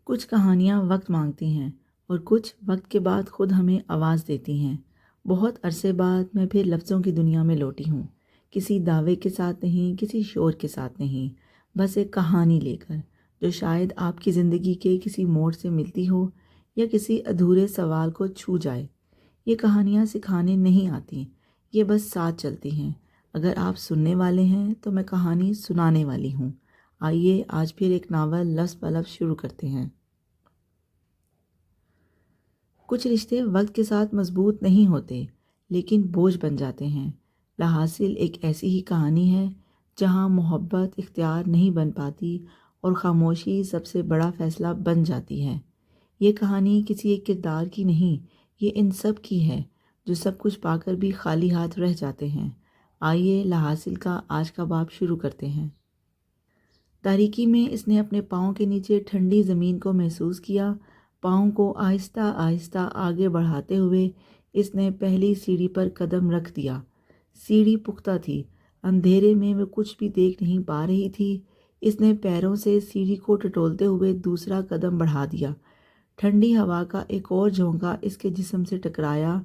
کچھ کہانیاں وقت مانگتی ہیں اور کچھ وقت کے بعد خود ہمیں آواز دیتی ہیں۔ بہت عرصے بعد میں پھر لفظوں کی دنیا میں لوٹی ہوں، کسی دعوے کے ساتھ نہیں، کسی شور کے ساتھ نہیں، بس ایک کہانی لے کر جو شاید آپ کی زندگی کے کسی موڑ سے ملتی ہو یا کسی ادھورے سوال کو چھو جائے۔ یہ کہانیاں سکھانے نہیں آتی، یہ بس ساتھ چلتی ہیں۔ اگر آپ سننے والے ہیں تو میں کہانی سنانے والی ہوں۔ آئیے آج پھر ایک ناول لفظ بلفظ شروع کرتے ہیں۔ کچھ رشتے وقت کے ساتھ مضبوط نہیں ہوتے لیکن بوجھ بن جاتے ہیں۔ لاحاصل ایک ایسی ہی کہانی ہے جہاں محبت اختیار نہیں بن پاتی اور خاموشی سب سے بڑا فیصلہ بن جاتی ہے۔ یہ کہانی کسی ایک کردار کی نہیں، یہ ان سب کی ہے جو سب کچھ پا کر بھی خالی ہاتھ رہ جاتے ہیں۔ آئیے لاحاصل کا آج کا باب شروع کرتے ہیں۔ تاریکی میں اس نے اپنے پاؤں کے نیچے ٹھنڈی زمین کو محسوس کیا۔ پاؤں کو آہستہ آہستہ آگے بڑھاتے ہوئے اس نے پہلی سیڑھی پر قدم رکھ دیا۔ سیڑھی پختہ تھی، اندھیرے میں وہ کچھ بھی دیکھ نہیں پا رہی تھی۔ اس نے پیروں سے سیڑھی کو ٹٹولتے ہوئے دوسرا قدم بڑھا دیا۔ ٹھنڈی ہوا کا ایک اور جھونکا اس کے جسم سے ٹکرایا۔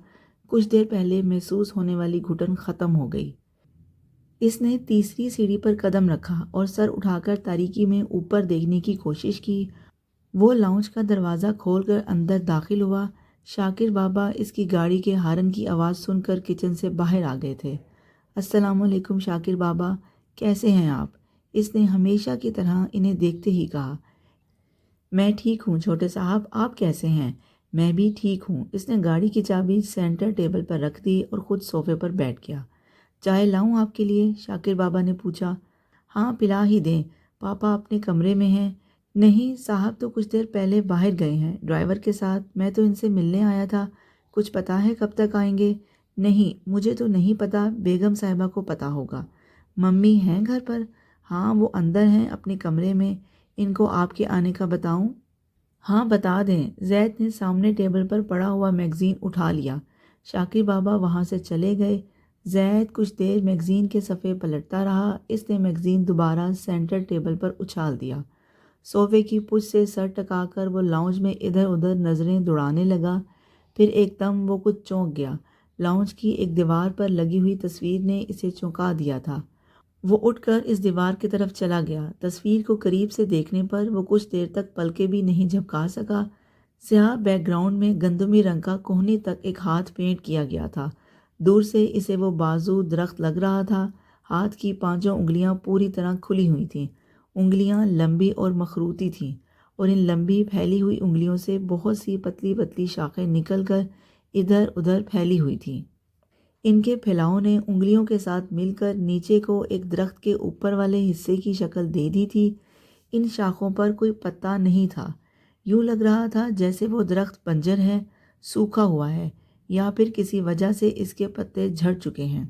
کچھ دیر پہلے محسوس ہونے والی گھٹن ختم ہو گئی۔ اس نے تیسری سیڑھی پر قدم رکھا اور سر اٹھا کر تاریکی میں اوپر دیکھنے کی کوشش کی۔ وہ لاؤنج کا دروازہ کھول کر اندر داخل ہوا۔ شاکر بابا اس کی گاڑی کے ہارن کی آواز سن کر کچن سے باہر آ گئے تھے۔ السلام علیکم شاکر بابا، کیسے ہیں آپ؟ اس نے ہمیشہ کی طرح انہیں دیکھتے ہی کہا۔ میں ٹھیک ہوں چھوٹے صاحب، آپ کیسے ہیں؟ میں بھی ٹھیک ہوں۔ اس نے گاڑی کی چابی سینٹر ٹیبل پر رکھ دی اور خود صوفے پر بیٹھ گیا۔ چائے لاؤں آپ کے لیے؟ شاکر بابا نے پوچھا۔ ہاں پلا ہی دیں، پاپا اپنے کمرے میں ہیں۔ نہیں صاحب تو کچھ دیر پہلے باہر گئے ہیں ڈرائیور کے ساتھ، میں تو ان سے ملنے آیا تھا۔ کچھ پتہ ہے کب تک آئیں گے؟ نہیں مجھے تو نہیں پتہ، بیگم صاحبہ کو پتہ ہوگا۔ ممی ہیں گھر پر؟ ہاں وہ اندر ہیں اپنے کمرے میں، ان کو آپ کے آنے کا بتاؤں؟ ہاں بتا دیں۔ زید نے سامنے ٹیبل پر پڑا ہوا میگزین اٹھا لیا۔ شاکر بابا وہاں سے چلے گئے۔ زید کچھ دیر میگزین کے صفحے پلٹتا رہا۔ اس نے میگزین دوبارہ سینٹر ٹیبل پر اچھال دیا۔ صوفے کی پشت سے سر ٹکا کر وہ لاؤنج میں ادھر ادھر نظریں دوڑانے لگا۔ پھر ایک دم وہ کچھ چونک گیا۔ لاؤنج کی ایک دیوار پر لگی ہوئی تصویر نے اسے چونکا دیا تھا۔ وہ اٹھ کر اس دیوار کی طرف چلا گیا۔ تصویر کو قریب سے دیکھنے پر وہ کچھ دیر تک پلکیں بھی نہیں جھپکا سکا۔ سیاہ بیک گراؤنڈ میں گندمی رنگ کا کوہنی تک ایک ہاتھ پینٹ کیا گیا تھا۔ دور سے اسے وہ بازو درخت لگ رہا تھا۔ ہاتھ کی پانچوں انگلیاں پوری طرح کھلی ہوئی تھیں۔ انگلیاں لمبی اور مخروطی تھیں اور ان لمبی پھیلی ہوئی انگلیوں سے بہت سی پتلی پتلی شاخیں نکل کر ادھر ادھر پھیلی ہوئی تھیں۔ ان کے پھیلاؤ نے انگلیوں کے ساتھ مل کر نیچے کو ایک درخت کے اوپر والے حصے کی شکل دے دی تھی۔ ان شاخوں پر کوئی پتا نہیں تھا۔ یوں لگ رہا تھا جیسے وہ درخت بنجر ہے، سوکھا ہوا ہے، یا پھر کسی وجہ سے اس کے پتے جھڑ چکے ہیں۔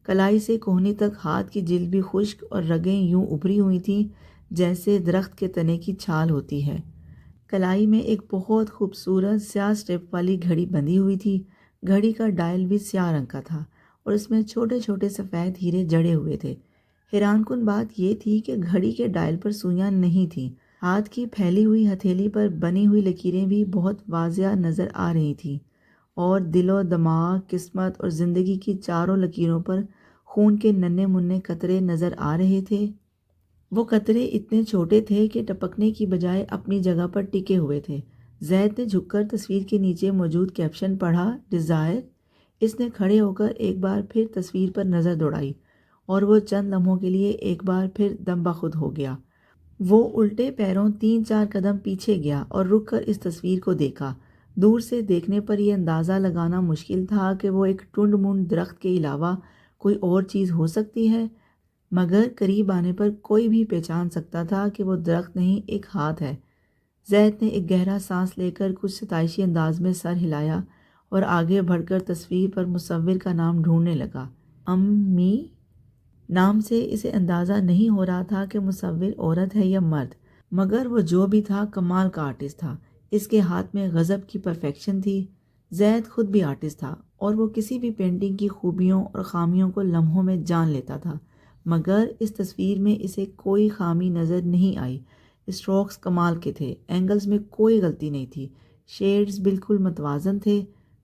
کلائی سے کوہنی تک ہاتھ کی جلد بھی خشک اور رگیں یوں ابھری ہوئی تھیں جیسے درخت کے تنے کی چھال ہوتی ہے۔ کلائی میں ایک بہت خوبصورت سیاہ سٹیپ والی گھڑی بندھی ہوئی تھی۔ گھڑی کا ڈائل بھی سیاہ رنگ کا تھا اور اس میں چھوٹے چھوٹے سفید ہیرے جڑے ہوئے تھے۔ حیران کن بات یہ تھی کہ گھڑی کے ڈائل پر سوئیاں نہیں تھیں۔ ہاتھ کی پھیلی ہوئی ہتھیلی پر بنی ہوئی لکیریں بھی بہت واضح نظر آ رہی تھیں اور دل و دماغ، قسمت اور زندگی کی چاروں لکیروں پر خون کے ننھے منھے قطرے نظر آ رہے تھے۔ وہ قطرے اتنے چھوٹے تھے کہ ٹپکنے کی بجائے اپنی جگہ پر ٹکے ہوئے تھے۔ زید نے جھک کر تصویر کے نیچے موجود کیپشن پڑھا، ڈیزائر۔ اس نے کھڑے ہو کر ایک بار پھر تصویر پر نظر دوڑائی اور وہ چند لمحوں کے لیے ایک بار پھر دم بخود ہو گیا۔ وہ الٹے پیروں 3-4 قدم پیچھے گیا اور رک کر اس تصویر کو دیکھا۔ دور سے دیکھنے پر یہ اندازہ لگانا مشکل تھا کہ وہ ایک ٹنڈ منڈ درخت کے علاوہ کوئی اور چیز ہو سکتی ہے، مگر قریب آنے پر کوئی بھی پہچان سکتا تھا کہ وہ درخت نہیں، ایک ہاتھ ہے۔ زید نے ایک گہرا سانس لے کر کچھ ستائشی انداز میں سر ہلایا اور آگے بڑھ کر تصویر پر مصور کا نام ڈھونڈنے لگا۔ امی؟ نام سے اسے اندازہ نہیں ہو رہا تھا کہ مصور عورت ہے یا مرد، مگر وہ جو بھی تھا کمال کا آرٹسٹ تھا۔ اس کے ہاتھ میں غضب کی پرفیکشن تھی۔ زید خود بھی آرٹسٹ تھا اور وہ کسی بھی پینٹنگ کی خوبیوں اور خامیوں کو لمحوں میں جان لیتا تھا، مگر اس تصویر میں اسے کوئی خامی نظر نہیں آئی۔ اسٹروکس کمال کے تھے، اینگلز میں کوئی غلطی نہیں تھی، شیڈز بالکل متوازن تھے۔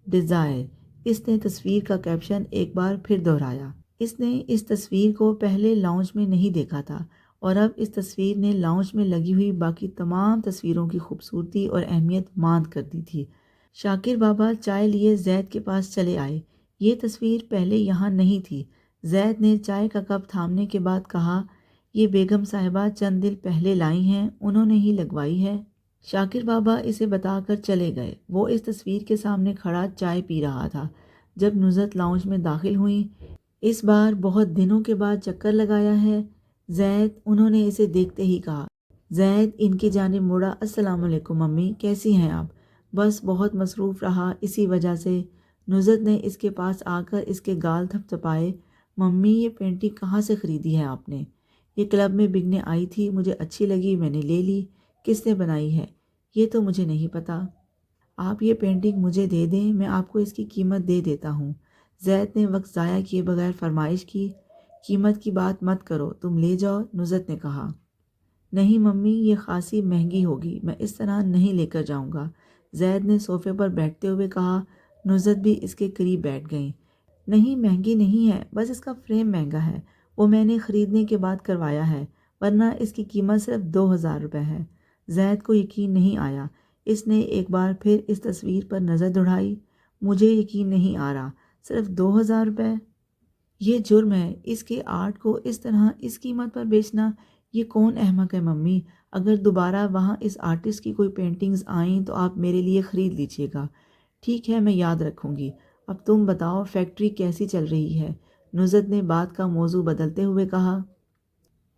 ڈیزائر، اس نے تصویر کا کیپشن ایک بار پھر دہرایا۔ اس نے اس تصویر کو پہلے لاؤنج میں نہیں دیکھا تھا اور اب اس تصویر نے لاؤنج میں لگی ہوئی باقی تمام تصویروں کی خوبصورتی اور اہمیت ماند کر دی تھی۔ شاکر بابا چائے لیے زید کے پاس چلے آئے۔ یہ تصویر پہلے یہاں نہیں تھی۔ زید نے چائے کا کپ تھامنے کے بعد کہا، یہ بیگم صاحبہ چند دن پہلے لائی ہیں، انہوں نے ہی لگوائی ہے۔ شاکر بابا اسے بتا کر چلے گئے۔ وہ اس تصویر کے سامنے کھڑا چائے پی رہا تھا جب نصرت لاؤنج میں داخل ہوئیں۔ اس بار بہت دنوں کے بعد چکر لگایا ہے زید، انہوں نے اسے دیکھتے ہی کہا۔ زید ان کی جانب مڑا، السلام علیکم ممی، کیسی ہیں آپ؟ بس بہت مصروف رہا، اسی وجہ سے۔ نصرت نے اس کے پاس آ کر اس کے گال تھپ تھپائے۔ ممی یہ پینٹنگ کہاں سے خریدی ہے آپ نے؟ یہ کلب میں بکنے آئی تھی، مجھے اچھی لگی، میں نے لے لی۔ کس نے بنائی ہے یہ تو مجھے نہیں پتا۔ آپ یہ پینٹنگ مجھے دے دیں، میں آپ کو اس کی قیمت دے دیتا ہوں۔ زید نے وقت ضائع کیے بغیر فرمائش کی۔ قیمت کی بات مت کرو، تم لے جاؤ، نصرت نے کہا۔ نہیں ممی، یہ خاصی مہنگی ہوگی، میں اس طرح نہیں لے کر جاؤں گا، زید نے صوفے پر بیٹھتے ہوئے کہا۔ نصرت بھی اس کے قریب بیٹھ گئیں۔ نہیں مہنگی نہیں ہے، بس اس کا فریم مہنگا ہے، وہ میں نے خریدنے کے بعد کروایا ہے، ورنہ اس کی قیمت صرف 2000 روپے ہے۔ زید کو یقین نہیں آیا۔ اس نے ایک بار پھر اس تصویر پر نظر دوڑائی۔ مجھے یقین نہیں آ رہا، صرف 2000 روپے؟ یہ جرم ہے، اس کے آرٹ کو اس طرح اس قیمت پر بیچنا۔ یہ کون احمق ہے ممی؟ اگر دوبارہ وہاں اس آرٹسٹ کی کوئی پینٹنگز آئیں تو آپ میرے لیے خرید لیجیے گا۔ ٹھیک ہے، میں یاد رکھوں گی۔ اب تم بتاؤ فیکٹری کیسی چل رہی ہے؟ نصرت نے بات کا موضوع بدلتے ہوئے کہا۔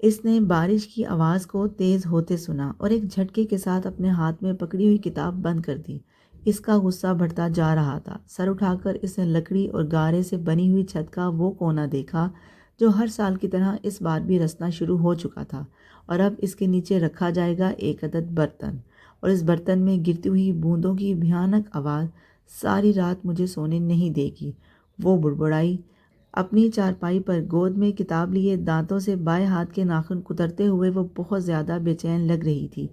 اس نے بارش کی آواز کو تیز ہوتے سنا اور ایک جھٹکے کے ساتھ اپنے ہاتھ میں پکڑی ہوئی کتاب بند کر دی۔ اس کا غصہ بڑھتا جا رہا تھا۔ سر اٹھا کر اس نے لکڑی اور گارے سے بنی ہوئی چھت کا وہ کونا دیکھا جو ہر سال کی طرح اس بار بھی رسنا شروع ہو چکا تھا، اور اب اس کے نیچے رکھا جائے گا ایک عدد برتن، اور اس برتن میں گرتی ہوئی بوندوں کی بھیانک آواز ساری رات مجھے سونے نہیں دے گی، وہ بڑبڑائی۔ اپنی چارپائی پر گود میں کتاب لیے دانتوں سے بائیں ہاتھ کے ناخن کترتے ہوئے وہ بہت زیادہ بے چین لگ رہی تھی۔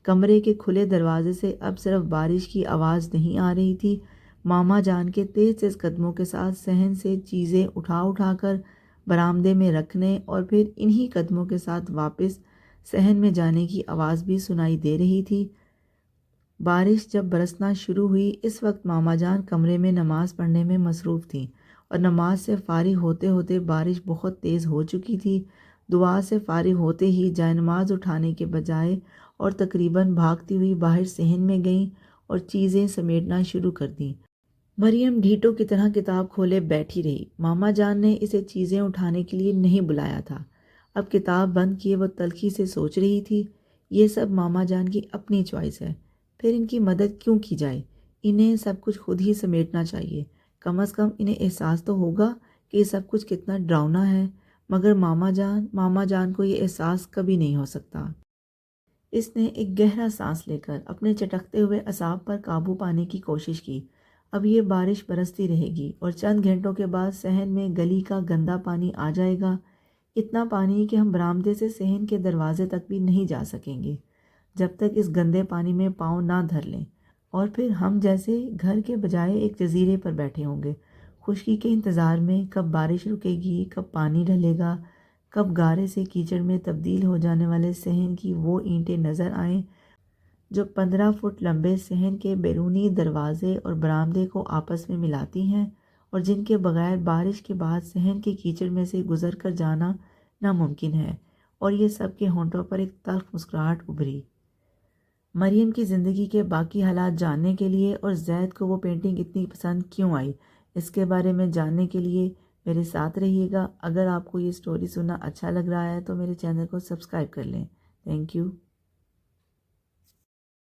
کمرے کے کھلے دروازے سے اب صرف بارش کی آواز نہیں آ رہی تھی، ماما جان کے تیز تیز قدموں کے ساتھ صحن سے چیزیں اٹھا اٹھا کر برآمدے میں رکھنے اور پھر انہی قدموں کے ساتھ واپس صحن میں جانے کی آواز بھی سنائی دے رہی تھی۔ بارش جب برسنا شروع ہوئی، اس وقت ماما جان کمرے میں نماز پڑھنے میں مصروف تھیں، اور نماز سے فارغ ہوتے ہوتے بارش بہت تیز ہو چکی تھی۔ دعا سے فارغ ہوتے ہی جائے نماز اٹھانے کے بجائے اور تقریباً بھاگتی ہوئی باہر صحن میں گئیں اور چیزیں سمیٹنا شروع کر دیں۔ مریم ڈھیٹوں کی طرح کتاب کھولے بیٹھی رہی۔ ماما جان نے اسے چیزیں اٹھانے کے لیے نہیں بلایا تھا۔ اب کتاب بند کیے وہ تلخی سے سوچ رہی تھی، یہ سب ماما جان کی اپنی چوائس ہے، پھر ان کی مدد کیوں کی جائے؟ انہیں سب کچھ خود ہی سمیٹنا چاہیے۔ کم از کم انہیں احساس تو ہوگا کہ یہ سب کچھ کتنا ڈراؤنا ہے، مگر ماما جان کو یہ احساس کبھی نہیں ہو سکتا۔ اس نے ایک گہرا سانس لے کر اپنے چٹکتے ہوئے اعصاب پر قابو پانے کی کوشش کی۔ اب یہ بارش برستی رہے گی اور چند گھنٹوں کے بعد صحن میں گلی کا گندا پانی آ جائے گا، اتنا پانی کہ ہم برآمدے سے صحن کے دروازے تک بھی نہیں جا سکیں گے جب تک اس گندے پانی میں پاؤں نہ دھر لیں، اور پھر ہم جیسے گھر کے بجائے ایک جزیرے پر بیٹھے ہوں گے، خشکی کے انتظار میں، کب بارش رکے گی، کب پانی ڈھلے گا، کب گارے سے کیچڑ میں تبدیل ہو جانے والے صحن کی وہ اینٹیں نظر آئیں جو 15 فٹ لمبے صحن کے بیرونی دروازے اور برآمدے کو آپس میں ملاتی ہیں، اور جن کے بغیر بارش کے بعد صحن کے کیچڑ میں سے گزر کر جانا ناممکن ہے۔ اور یہ سب کے ہونٹوں پر ایک تلخ مسکراہٹ ابھری۔ مریم کی زندگی کے باقی حالات جاننے کے لیے اور زید کو وہ پینٹنگ اتنی پسند کیوں آئی، اس کے بارے میں جاننے کے لیے میرے ساتھ رہیے گا۔ اگر آپ کو یہ سٹوری سننا اچھا لگ رہا ہے تو میرے چینل کو سبسکرائب کر لیں۔ Thank you.